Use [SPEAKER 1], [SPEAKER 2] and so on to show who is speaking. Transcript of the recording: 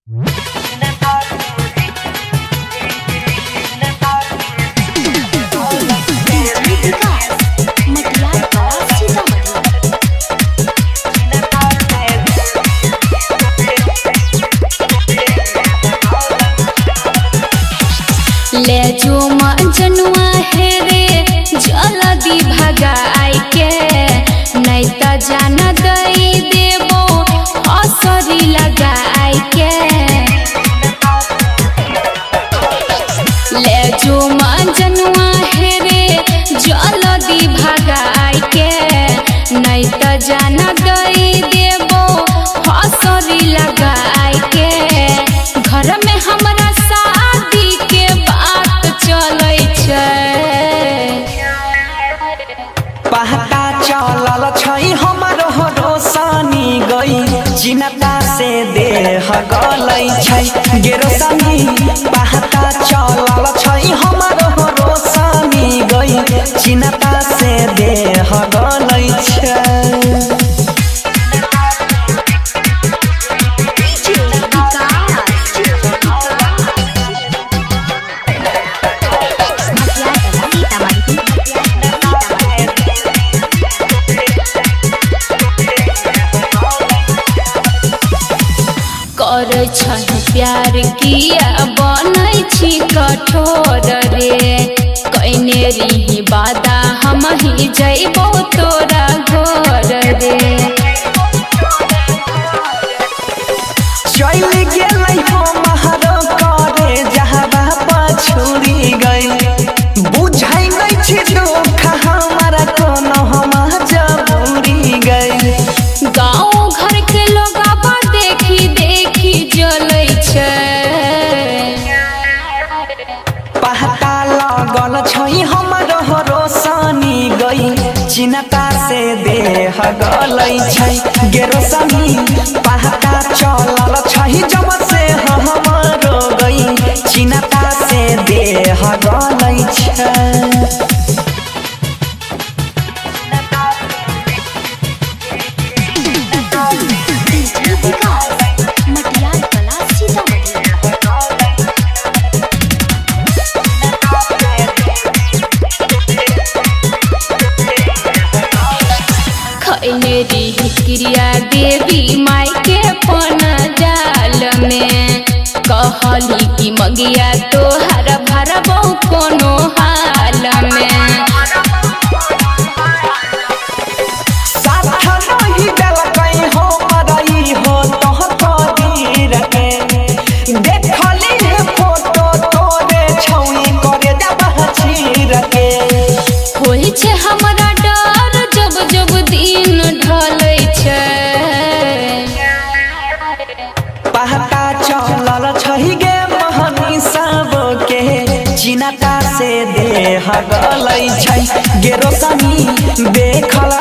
[SPEAKER 1] ले जो जनुआ है रे जल्दी भगाई के नहीं त जान दई देबो असरी लगाई के। ले जो जनुआ है रे जल्दी भगाई के नहीं त जान दई देबो असरी लगाई के। घर में हमरा
[SPEAKER 2] पहता चलल छै हमरो रोशनी गई चिन्ता से देह गलै छै गेरोसनी। पहता चलल छै हमरो रोशनी गई चिन्ता से देह गलै छै।
[SPEAKER 1] कर प्यार किया बनै छी कठोर रे कइने रही वादा हम ही जइबो तोरा घर रे।
[SPEAKER 2] चल गेलै हमरो करे जहबा पछुरी गई बुझै नै छी दुख हमरा कोनो हम जबूरी गई।
[SPEAKER 1] गाँव घर के लोग देखी देखी जलै छै।
[SPEAKER 2] पहता लगल छै हमरो रोशनी गई चिन्ता से देह गलै छै गेरोसनी। पहता चलल छै जब से हमरो गई चिन्ता से देह गलै छै।
[SPEAKER 1] क्रिया देवी माई के पन जाल में कहली कि मगिया तोहर भरबो कोनो हाल में। होई छै हमरा डर जब जब दिन ढलै छै।
[SPEAKER 2] पहता चलल छै गे महनी सब के चिन्ता से देह गलै छै गेरोसनी। देखल